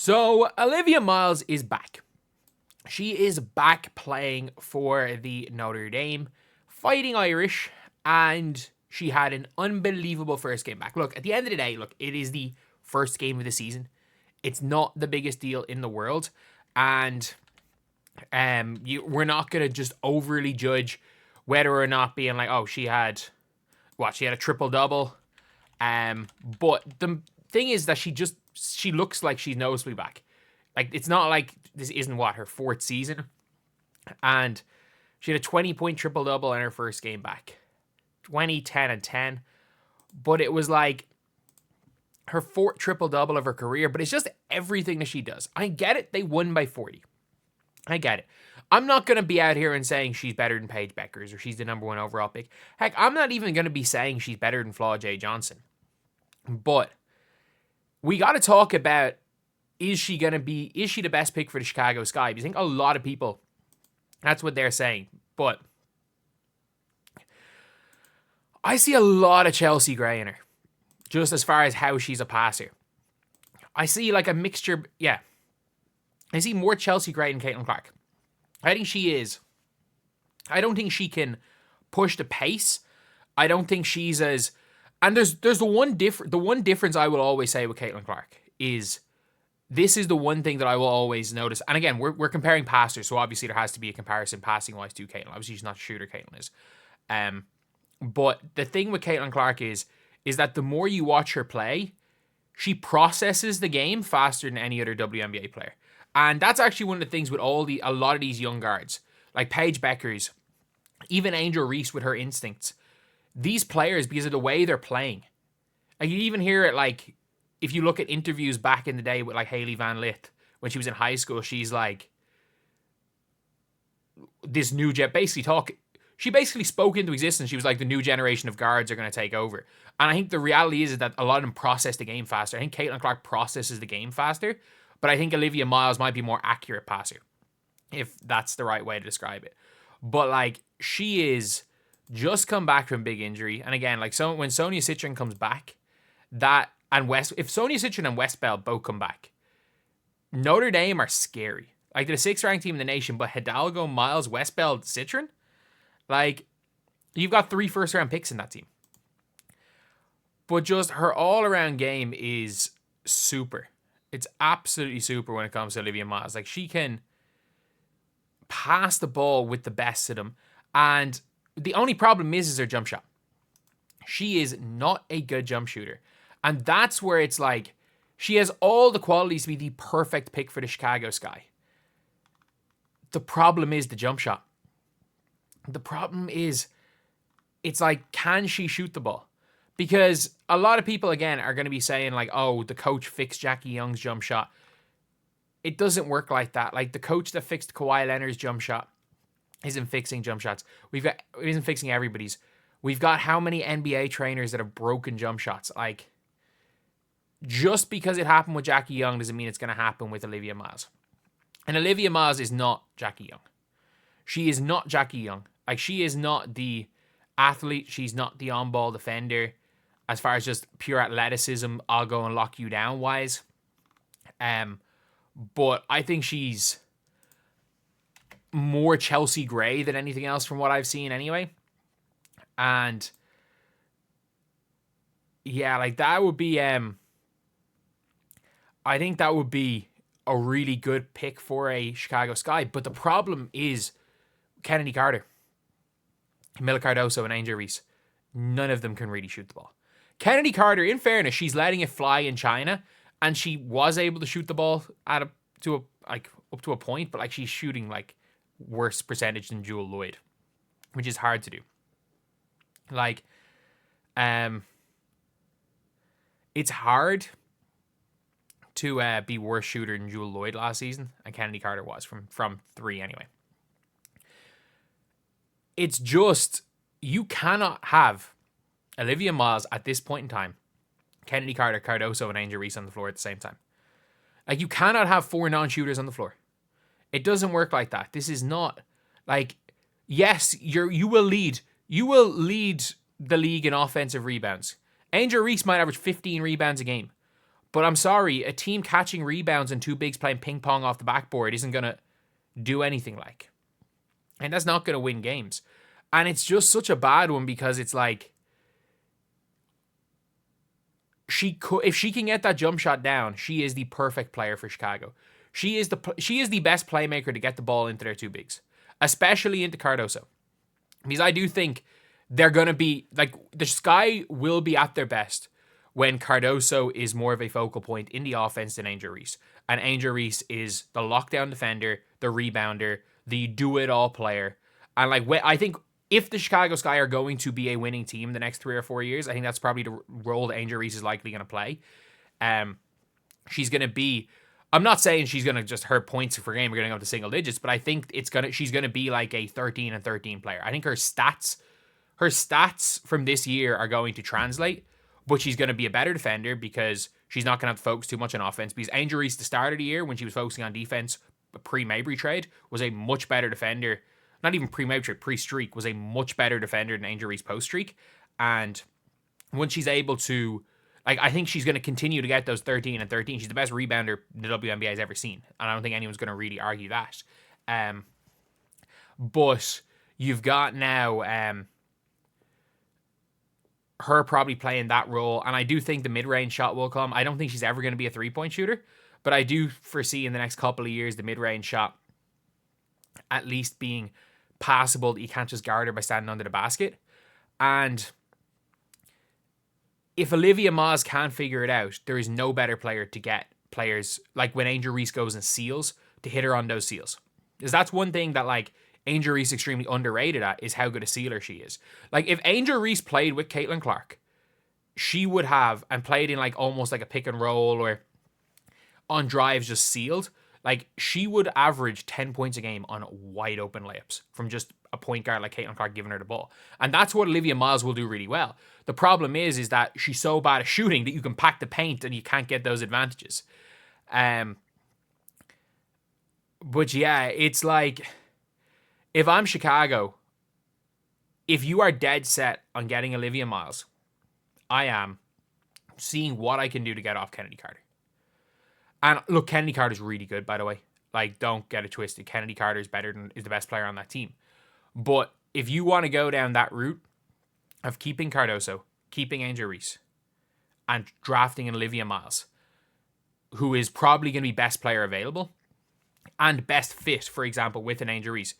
So Olivia Miles is back. She is back playing for the Notre Dame Fighting Irish, and she had an unbelievable first game back. Look, at the end of the day, it is the first game of the season. It's not the biggest deal in the world, and we're not going to just overly judge whether or not being like, oh, she had a triple-double. But the thing is that she looks like she's noticeably back. Like, it's not like this isn't her fourth season. And she had a 20-point triple-double in her first game back. 20, 10, and 10. But it was like her fourth triple-double of her career. But it's just everything that she does. I get it. They won by 40. I get it. I'm not going to be out here and saying she's better than Paige Beckers or she's the number one overall pick. Heck, I'm not even going to be saying she's better than Flaw J. Johnson. But we got to talk about, is she the best pick for the Chicago Sky? Because I think a lot of people, that's what they're saying. But I see a lot of Chelsea Gray in her, just as far as how she's a passer. I see like a mixture, yeah. I see more Chelsea Gray than Caitlin Clark. I think she is. I don't think she can push the pace. I don't think she's as... And there's the one difference I will always say with Caitlin Clark is this is the one thing that I will always notice. And again, we're comparing passers, so obviously there has to be a comparison passing-wise to Caitlin. Obviously, she's not a shooter, Caitlin is. But the thing with Caitlin Clark is that the more you watch her play, she processes the game faster than any other WNBA player. And that's actually one of the things with a lot of these young guards, like Paige Beckers, even Angel Reese with her instincts. These players, because of the way they're playing, like you even hear it, like if you look at interviews back in the day with like Hailey Van Lith when she was in high school, she's like this new jet she basically spoke into existence. She was like, the new generation of guards are going to take over. And I think the reality is that a lot of them process the game faster. I think Caitlin Clark processes the game faster, but I think Olivia Miles might be more accurate passer, if that's the right way to describe it. But like, she is just come back from big injury. And again, like, so when Sonia Citron comes back, if Sonia Citron and Westbell both come back, Notre Dame are scary. Like, they're the 6th ranked team in the nation, but Hidalgo, Miles, Westbell, Citron, like, you've got 3 first-round picks in that team. But just her all-around game is super. It's absolutely super when it comes to Olivia Miles. Like, she can pass the ball with the best of them. And the only problem is her jump shot. She is not a good jump shooter. And that's where it's like, she has all the qualities to be the perfect pick for the Chicago Sky. The problem is the jump shot. The problem is, it's like, can she shoot the ball? Because a lot of people, again, are going to be saying like, oh, the coach fixed Jackie Young's jump shot. It doesn't work like that. Like, the coach that fixed Kawhi Leonard's jump shot isn't fixing jump shots. Isn't fixing everybody's. We've got how many NBA trainers that have broken jump shots? Like, just because it happened with Jackie Young doesn't mean it's going to happen with Olivia Miles. And Olivia Miles is not Jackie Young. She is not Jackie Young. Like, she is not the athlete. She's not the on-ball defender. As far as just pure athleticism, I'll go and lock you down wise. But I think she's more Chelsea Gray than anything else from what I've seen anyway. And yeah, like, that would be, I think that would be a really good pick for a Chicago Sky. But the problem is Kennedy Carter, Camila Cardoso, and Angel Reese. None of them can really shoot the ball. Kennedy Carter, in fairness, she's letting it fly in China, and she was able to shoot the ball up to a point, but like, she's shooting like worse percentage than Jewel Lloyd, which is hard to do. Like, it's hard to be worse shooter than Jewel Lloyd last season, and Kennedy Carter was from 3 anyway. It's just, you cannot have Olivia Miles at this point in time, Kennedy Carter, Cardoso, and Angel Reese on the floor at the same time. Like, you cannot have 4 non-shooters on the floor. It doesn't work like that. This is not like, yes, you will lead the league in offensive rebounds. Angel Reese might average 15 rebounds a game, But I'm sorry, a team catching rebounds and two bigs playing ping pong off the backboard isn't going to do anything like. And that's not going to win games. And it's just such a bad one because it's like, if she can get that jump shot down, she is the perfect player for Chicago. She is the best playmaker to get the ball into their two bigs, especially into Cardoso. Because I do think they're going to be, like, the Sky will be at their best when Cardoso is more of a focal point in the offense than Angel Reese. And Angel Reese is the lockdown defender, the rebounder, the do-it-all player. And, like, I think if the Chicago Sky are going to be a winning team the next 3 or 4 years, I think that's probably the role that Angel Reese is likely going to play. She's going to be... I'm not saying she's going to just, her points per game are going to go to single digits, but I think she's going to be like a 13 and 13 player. I think her stats from this year are going to translate, but she's going to be a better defender because she's not going to have to focus too much on offense. Because Angel Reese, the start of the year, when she was focusing on defense pre-Mabry trade, was a much better defender. Not even pre-Mabry trade, pre-streak, was a much better defender than Angel Reese post-streak. And when she's able to... Like, I think she's going to continue to get those 13 and 13. She's the best rebounder the WNBA has ever seen. And I don't think anyone's going to really argue that. But you've got now her probably playing that role. And I do think the mid-range shot will come. I don't think she's ever going to be a three-point shooter. But I do foresee in the next couple of years the mid-range shot at least being passable that you can't just guard her by standing under the basket. And... if Olivia Miles can't figure it out, there is no better player to get players, like when Angel Reese goes and seals, to hit her on those seals. Because that's one thing that, like, Angel Reese extremely underrated at, is how good a sealer she is. Like, if Angel Reese played with Caitlin Clark, she would have, and played in, like, almost like a pick and roll or on drives just sealed, like, she would average 10 points a game on wide open layups from just a point guard like Caitlin Clark giving her the ball. And that's what Olivia Miles will do really well. The problem is that she's so bad at shooting that you can pack the paint and you can't get those advantages. But yeah, it's like, if I'm Chicago, if you are dead set on getting Olivia Miles, I am seeing what I can do to get off Kennedy Carter. And look, Kennedy Carter's really good, by the way. Like, don't get it twisted. Kennedy Carter is the best player on that team. But if you want to go down that route of keeping Cardoso, keeping Angel Reese, and drafting an Olivia Miles, who is probably going to be best player available and best fit, for example, with an Angel Reese,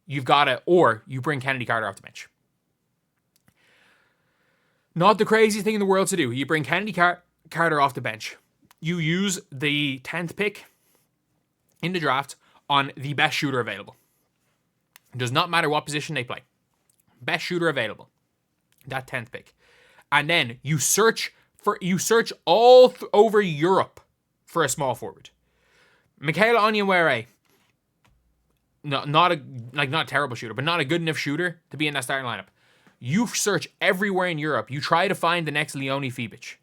you've got to, or you bring Kennedy Carter off the bench. Not the craziest thing in the world to do. You bring Kennedy Carter off the bench. You use the 10th pick in the draft on the best shooter available. It does not matter what position they play. Best shooter available. That 10th pick. And then you search all over Europe for a small forward. Michaela Onyenwere, not a terrible shooter, but not a good enough shooter to be in that starting lineup. You search everywhere in Europe. You try to find the next Leonie Fibic.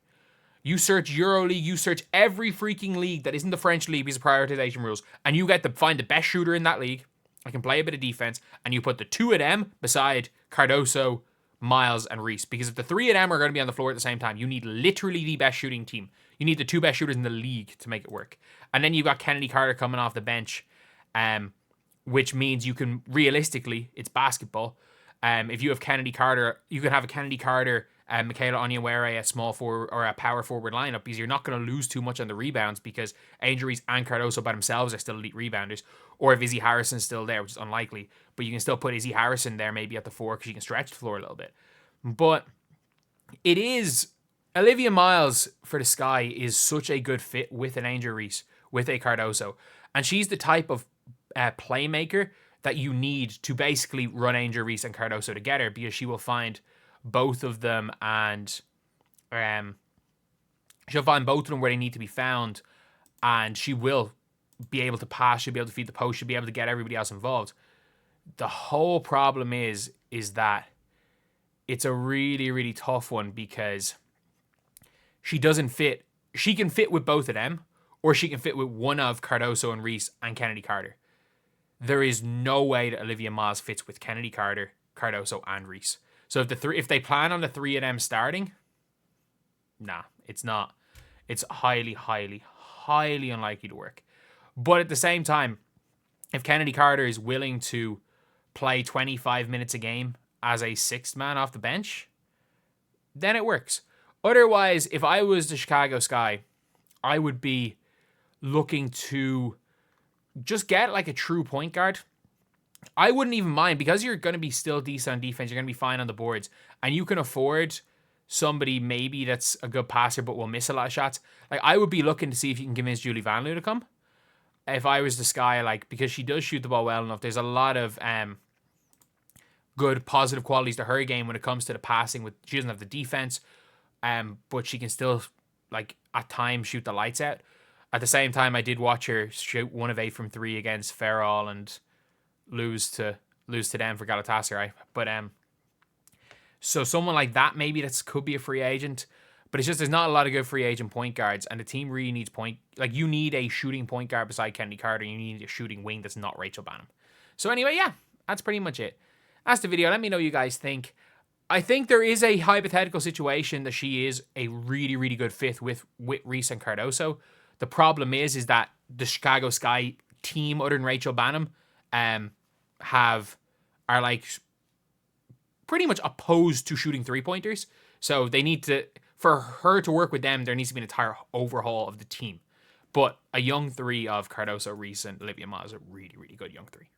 You search EuroLeague, you search every freaking league that isn't the French league because of prioritization rules, and you get to find the best shooter in that league. I can play a bit of defense, and you put the two of them beside Cardoso, Miles, and Reese. Because if the three of them are going to be on the floor at the same time, you need literally the best shooting team. You need the two best shooters in the league to make it work. And then you've got Kennedy Carter coming off the bench, which means you can, realistically, it's basketball. If you have Kennedy Carter, you can have a Kennedy Carter, Michaela Onyenwere, a small forward or a power forward lineup, because you're not going to lose too much on the rebounds because Angel Reese and Cardoso by themselves are still elite rebounders. Or if Izzy Harrison's still there, which is unlikely, but you can still put Izzy Harrison there maybe at the 4 because you can stretch the floor a little bit. But it is, Olivia Miles for the Sky is such a good fit with an Angel Reese, with a Cardoso. And she's the type of playmaker that you need to basically run Angel Reese and Cardoso together, because she will find both of them, and she'll find both of them where they need to be found, and she will be able to pass, she'll be able to feed the post, she'll be able to get everybody else involved. The whole problem is that it's a really, really tough one, because she doesn't fit. She can fit with both of them, or she can fit with one of Cardoso and Reese and Kennedy Carter. There is no way that Olivia Miles fits with Kennedy Carter, Cardoso, and Reese. So if they plan on the three of them starting, nah, it's not it's highly, highly, highly unlikely to work. But at the same time, if Kennedy Carter is willing to play 25 minutes a game as a sixth man off the bench, then it works. Otherwise, if I was the Chicago Sky, I would be looking to just get like a true point guard. I wouldn't even mind, because you're going to be still decent on defense. You're going to be fine on the boards, and you can afford somebody maybe that's a good passer but will miss a lot of shots. Like, I would be looking to see if you can convince Julie Vanloo to come. If I was the Sky, like, because she does shoot the ball well enough. There's a lot of good positive qualities to her game when it comes to the passing. With she doesn't have the defense, but she can still, like, at times shoot the lights out. At the same time, I did watch her shoot 1 of 8 from 3 against Ferrol and lose to them for Galatasaray. But so someone like that, maybe that could be a free agent. But it's just, there's not a lot of good free agent point guards, and the team really needs you need a shooting point guard beside Kennedy Carter. You need a shooting wing that's not Rachel Banham. So anyway, yeah, that's pretty much it. That's the video. Let me know what you guys think. I think there is a hypothetical situation that she is a really, really good fit with Reese and Cardoso. The problem is that the Chicago Sky team, other than Rachel Banham, are like pretty much opposed to shooting 3-pointers. So they need to, for her to work with them, there needs to be an entire overhaul of the team. But a young 3 of Cardoso, Reese, and Olivia Miles is a really, really good young 3.